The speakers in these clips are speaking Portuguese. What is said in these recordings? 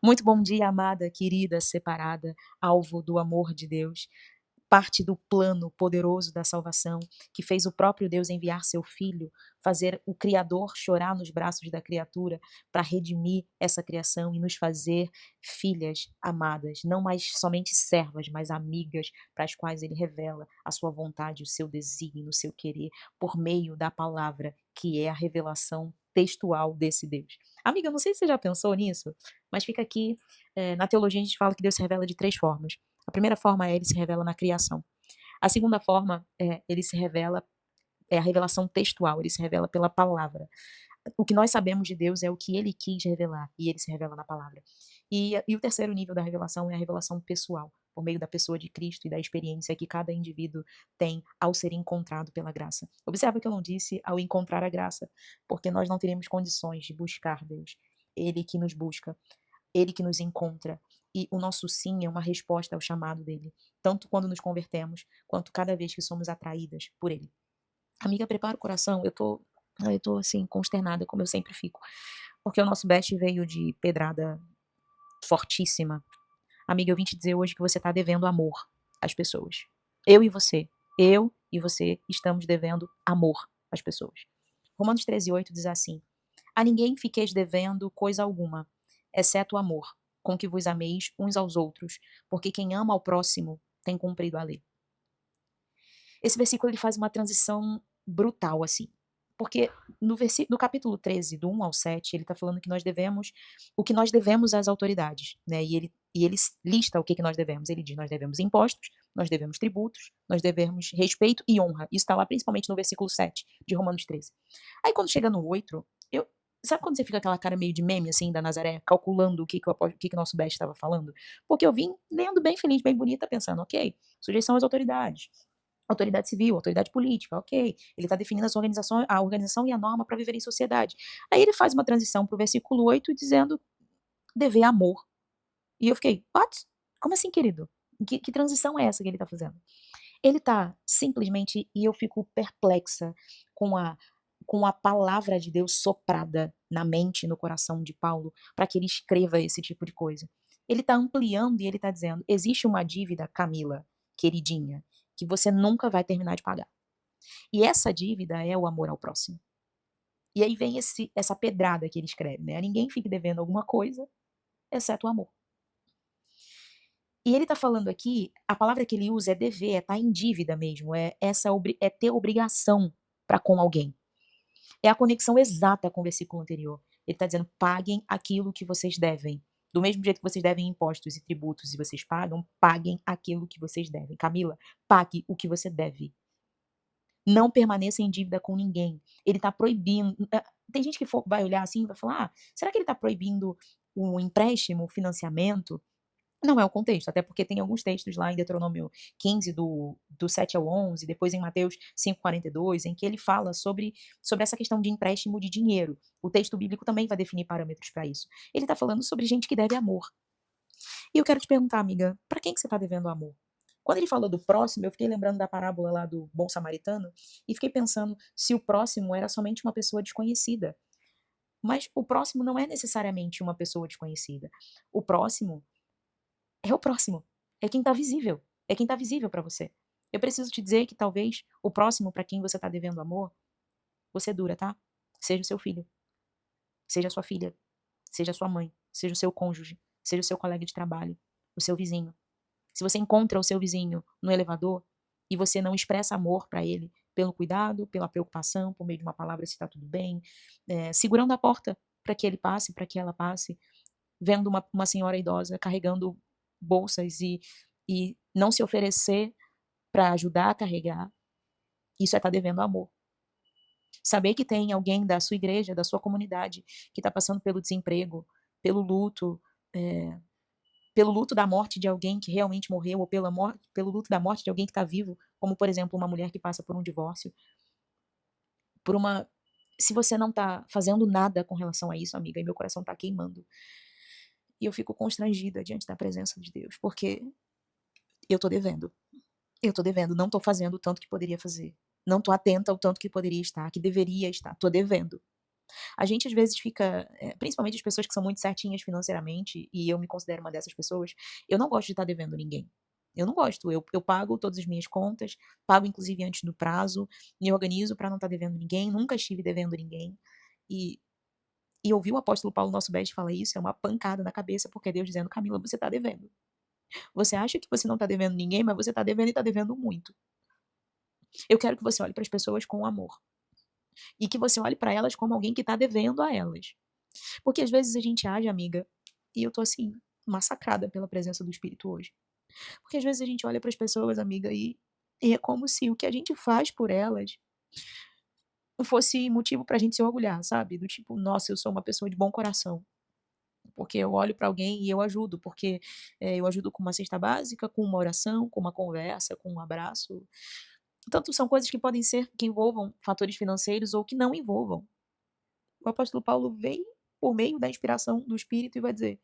Muito bom dia, amada, querida, separada, alvo do amor de Deus, parte do plano poderoso da salvação, que fez o próprio Deus enviar seu Filho, fazer o Criador chorar nos braços da criatura para redimir essa criação e nos fazer filhas amadas, não mais somente servas, mas amigas, para as quais ele revela a sua vontade, o seu desígnio, o seu querer, por meio da palavra, que é a revelação textual desse Deus. Amiga, eu não sei se você já pensou nisso, mas fica aqui, na teologia a gente fala que Deus se revela de 3 formas. A primeira forma é ele se revela na criação. A segunda forma é ele se revela é a revelação textual, ele se revela pela palavra. O que nós sabemos de Deus é o que ele quis revelar, e ele se revela na palavra. E o terceiro nível da revelação é a revelação pessoal, por meio da pessoa de Cristo e da experiência que cada indivíduo tem ao ser encontrado pela graça. Observa que eu não disse ao encontrar a graça, porque nós não teríamos condições de buscar Deus. Ele que nos busca, ele que nos encontra. E o nosso sim é uma resposta ao chamado dele, tanto quando nos convertemos, quanto cada vez que somos atraídas por ele. Amiga, prepara o coração, eu tô assim, consternada, como eu sempre fico, porque o nosso best veio de pedrada fortíssima. Amiga, eu vim te dizer hoje que você tá devendo amor às pessoas. Eu e você, eu e você estamos devendo amor às pessoas. Romanos 13:8 diz assim: a ninguém fiqueis devendo coisa alguma, exceto o amor, com que vos ameis uns aos outros, porque quem ama ao próximo tem cumprido a lei. Esse versículo ele faz uma transição brutal, assim, porque no capítulo 13, do 1 ao 7, ele está falando que nós devemos o que nós devemos às autoridades, né? E ele lista o que nós devemos. Ele diz: nós devemos impostos, nós devemos tributos, nós devemos respeito e honra. Isso está lá principalmente no versículo 7 de Romanos 13. Aí quando chega no 8, sabe quando você fica aquela cara meio de meme, assim, da Nazaré, calculando o que nosso best estava falando? Porque eu vim lendo bem feliz, bem bonita, pensando, ok, sujeição às autoridades, autoridade civil, autoridade política, ok. Ele está definindo a organização e a norma para viver em sociedade. Aí ele faz uma transição para o versículo 8 dizendo dever amor. E eu fiquei, what? Como assim, querido? Que transição é essa que ele está fazendo? Ele está simplesmente, e eu fico perplexa com a palavra de Deus soprada na mente e no coração de Paulo para que ele escreva esse tipo de coisa. Ele está ampliando e ele está dizendo: existe uma dívida, Camila, queridinha, que você nunca vai terminar de pagar. E essa dívida é o amor ao próximo. E aí vem essa pedrada que ele escreve, né? A ninguém fique devendo alguma coisa, exceto o amor. E ele está falando aqui, a palavra que ele usa é dever, é estar em dívida mesmo, é ter obrigação para com alguém. É a conexão exata com o versículo anterior. Ele está dizendo: paguem aquilo que vocês devem. Do mesmo jeito que vocês devem impostos e tributos e vocês pagam, paguem aquilo que vocês devem. Camila, pague o que você deve. Não permaneça em dívida com ninguém. Ele está proibindo. Tem gente que vai olhar assim e vai falar: será que ele está proibindo o empréstimo, o financiamento? Não é o contexto, até porque tem alguns textos lá em Deuteronômio 15, do 7 ao 11, depois em Mateus 5:42, em que ele fala sobre essa questão de empréstimo de dinheiro. O texto bíblico também vai definir parâmetros para isso. Ele está falando sobre gente que deve amor. E eu quero te perguntar, amiga, para quem que você está devendo amor? Quando ele falou do próximo, eu fiquei lembrando da parábola lá do bom samaritano e fiquei pensando se o próximo era somente uma pessoa desconhecida. Mas o próximo não é necessariamente uma pessoa desconhecida. O próximo é o próximo. É quem está visível. É quem está visível para você. Eu preciso te dizer que talvez o próximo para quem você está devendo amor, você dura, tá? Seja o seu filho, seja a sua filha, seja a sua mãe, seja o seu cônjuge, seja o seu colega de trabalho, o seu vizinho. Se você encontra o seu vizinho no elevador e você não expressa amor para ele pelo cuidado, pela preocupação, por meio de uma palavra se está tudo bem, segurando a porta para que ele passe, para que ela passe, vendo uma senhora idosa carregando bolsas e não se oferecer para ajudar a carregar, isso é estar devendo amor. Saber que tem alguém da sua igreja, da sua comunidade, que está passando pelo desemprego, pelo luto, é, pelo luto da morte de alguém que realmente morreu, ou pelo luto da morte de alguém que está vivo, como, por exemplo, uma mulher que passa por um divórcio, por uma... Se você não está fazendo nada com relação a isso, amiga, e meu coração está queimando, e eu fico constrangida diante da presença de Deus, porque eu estou devendo. Eu estou devendo, não estou fazendo o tanto que poderia fazer. Não estou atenta ao tanto que poderia estar, que deveria estar. Estou devendo. A gente às vezes fica, principalmente as pessoas que são muito certinhas financeiramente, e eu me considero uma dessas pessoas, eu não gosto de estar devendo ninguém. Eu não gosto, eu pago todas as minhas contas, pago inclusive antes do prazo, me organizo para não estar devendo ninguém, nunca estive devendo ninguém. E e ouvir o apóstolo Paulo, nosso mestre, falar isso é uma pancada na cabeça, porque é Deus dizendo: "Camila, você está devendo. Você acha que você não está devendo ninguém, mas você está devendo e está devendo muito. Eu quero que você olhe para as pessoas com amor, e que você olhe para elas como alguém que está devendo a elas". Porque às vezes a gente age, amiga, e eu tô assim, massacrada pela presença do Espírito hoje. Porque às vezes a gente olha para as pessoas, amiga, e é como se o que a gente faz por elas fosse motivo pra gente se orgulhar, sabe? Do tipo: "Nossa, eu sou uma pessoa de bom coração, porque eu olho pra alguém e eu ajudo, porque, eu ajudo com uma cesta básica, com uma oração, com uma conversa, com um abraço". Tanto são coisas que podem ser que envolvam fatores financeiros ou que não envolvam. O apóstolo Paulo vem por meio da inspiração do Espírito e vai dizer: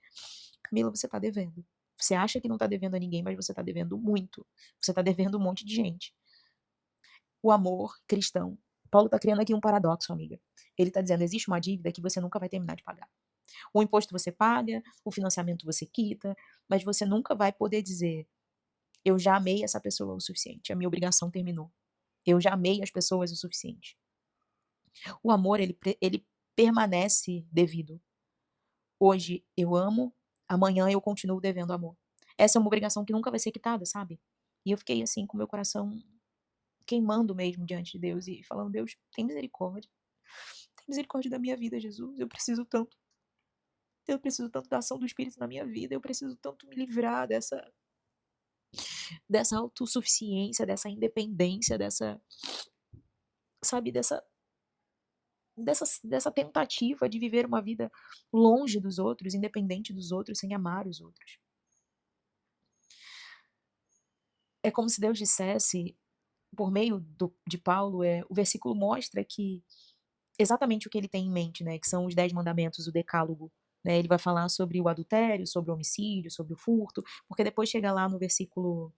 "Camila, você está devendo. Você acha que não está devendo a ninguém, mas você está devendo muito. Você está devendo um monte de gente". O amor cristão. Paulo está criando aqui um paradoxo, amiga. Ele está dizendo: existe uma dívida que você nunca vai terminar de pagar. O imposto você paga, o financiamento você quita, mas você nunca vai poder dizer: eu já amei essa pessoa o suficiente, a minha obrigação terminou. Eu já amei as pessoas o suficiente. O amor, ele permanece devido. Hoje eu amo, amanhã eu continuo devendo amor. Essa é uma obrigação que nunca vai ser quitada, sabe? E eu fiquei assim com meu coração queimando mesmo diante de Deus e falando: "Deus, tem misericórdia. Tem misericórdia da minha vida, Jesus. Eu preciso tanto. Eu preciso tanto da ação do Espírito na minha vida. Eu preciso tanto me livrar dessa autossuficiência, dessa independência, dessa, sabe, dessa tentativa de viver uma vida longe dos outros, independente dos outros, sem amar os outros". É como se Deus dissesse, por meio de Paulo, o versículo mostra que exatamente o que ele tem em mente, né, que são os 10 mandamentos, o decálogo, né, ele vai falar sobre o adultério, sobre o homicídio, sobre o furto, porque depois chega lá no versículo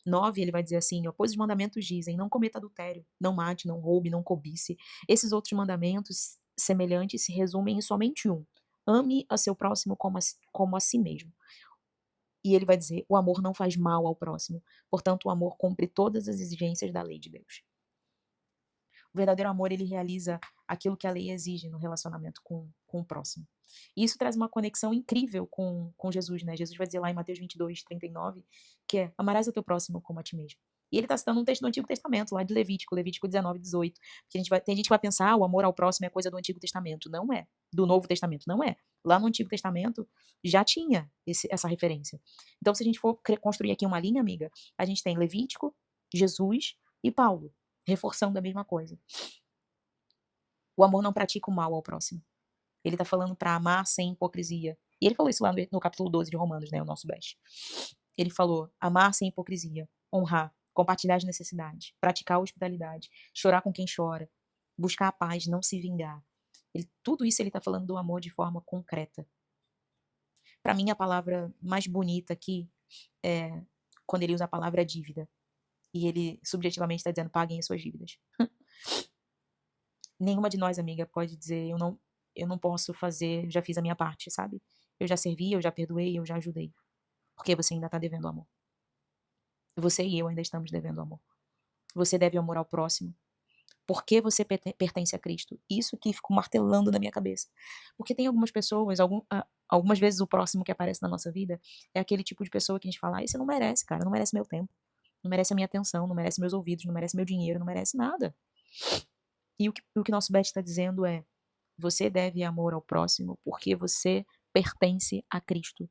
9, ele vai dizer assim, ó: "Pois os mandamentos dizem: não cometa adultério, não mate, não roube, não cobice. Esses outros mandamentos semelhantes se resumem em somente um: ame a seu próximo como a si mesmo". E ele vai dizer: "O amor não faz mal ao próximo, portanto o amor cumpre todas as exigências da lei de Deus". O verdadeiro amor, ele realiza aquilo que a lei exige no relacionamento com o próximo. E isso traz uma conexão incrível com Jesus, né? Jesus vai dizer lá em Mateus 22:39, que é: "Amarás o teu próximo como a ti mesmo". E ele está citando um texto do Antigo Testamento, lá de Levítico 19:18, porque tem gente que vai pensar: "Ah, o amor ao próximo é coisa do Antigo Testamento". Não é. Do Novo Testamento, não é. Lá no Antigo Testamento já tinha essa referência. Então, se a gente for construir aqui uma linha, amiga, a gente tem Levítico, Jesus e Paulo, reforçando a mesma coisa. O amor não pratica o mal ao próximo. Ele tá falando pra amar sem hipocrisia. E ele falou isso lá no capítulo 12 de Romanos, né, o nosso best. Ele falou: amar sem hipocrisia, honrar, compartilhar as necessidades, praticar a hospitalidade, chorar com quem chora, buscar a paz, não se vingar. Tudo isso ele tá falando do amor de forma concreta. Pra mim, a palavra mais bonita aqui é quando ele usa a palavra dívida. E ele subjetivamente está dizendo: paguem as suas dívidas. Nenhuma de nós, amiga, pode dizer: eu não posso fazer, já fiz a minha parte, sabe? Eu já servi, eu já perdoei, eu já ajudei. Porque você ainda tá devendo amor. Você e eu ainda estamos devendo amor. Você deve amor ao próximo, porque você pertence a Cristo. Isso que ficou martelando na minha cabeça. Porque tem algumas pessoas, algumas vezes o próximo que aparece na nossa vida é aquele tipo de pessoa que a gente fala: "Ai, você não merece, cara, não merece meu tempo, não merece a minha atenção, não merece meus ouvidos, não merece meu dinheiro, não merece nada". E o que nosso Beth está dizendo é: você deve amor ao próximo porque você pertence a Cristo.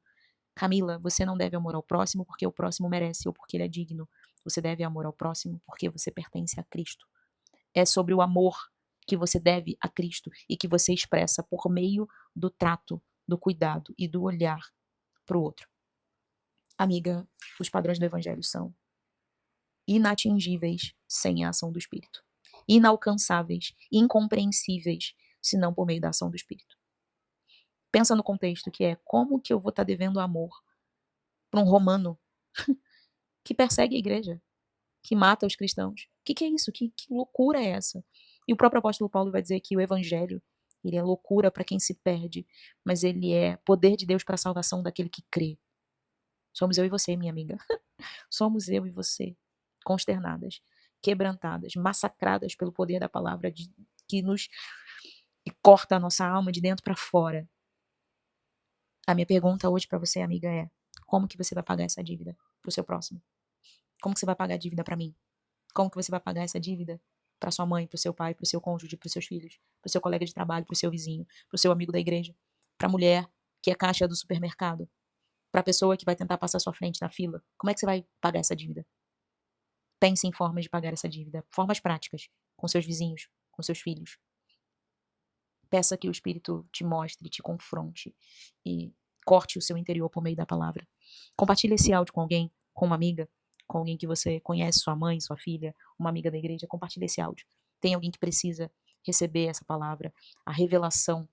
Camila, você não deve amor ao próximo porque o próximo merece ou porque ele é digno. Você deve amor ao próximo porque você pertence a Cristo. É sobre o amor que você deve a Cristo e que você expressa por meio do trato, do cuidado e do olhar para o outro. Amiga, os padrões do Evangelho são inatingíveis sem a ação do Espírito, inalcançáveis, incompreensíveis, se não por meio da ação do Espírito. Pensa no contexto que é: como que eu vou estar devendo amor para um romano que persegue a igreja, que mata os cristãos? Que é isso? Que loucura é essa? E o próprio apóstolo Paulo vai dizer que o evangelho, Ele é loucura para quem se perde, mas ele é poder de Deus para a salvação daquele que crê. Somos eu e você, minha amiga. Somos eu e você, consternadas, quebrantadas, massacradas pelo poder da palavra que corta a nossa alma de dentro para fora. A minha pergunta hoje para você, amiga, é: como que você vai pagar essa dívida pro seu próximo? Como que você vai pagar a dívida para mim? Como que você vai pagar essa dívida para sua mãe, pro seu pai, pro seu cônjuge, pros seus filhos, pro seu colega de trabalho, pro seu vizinho, pro seu amigo da igreja, pra mulher que é caixa do supermercado, pra pessoa que vai tentar passar à sua frente na fila? Como é que você vai pagar essa dívida? Pense em formas de pagar essa dívida, formas práticas, com seus vizinhos, com seus filhos. Peça que o Espírito te mostre, te confronte e corte o seu interior por meio da palavra. Compartilhe esse áudio com alguém, com uma amiga, com alguém que você conhece, sua mãe, sua filha, uma amiga da igreja. Compartilhe esse áudio. Tem alguém que precisa receber essa palavra, a revelação,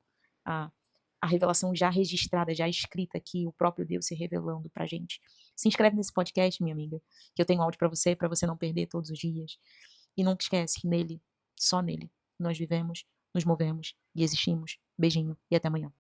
a, a revelação já registrada, já escrita aqui, o próprio Deus se revelando pra gente. Se inscreve nesse podcast, minha amiga, que eu tenho áudio para você não perder todos os dias. E nunca esquece que nele, só nele, nós vivemos, nos movemos e existimos. Beijinho e até amanhã.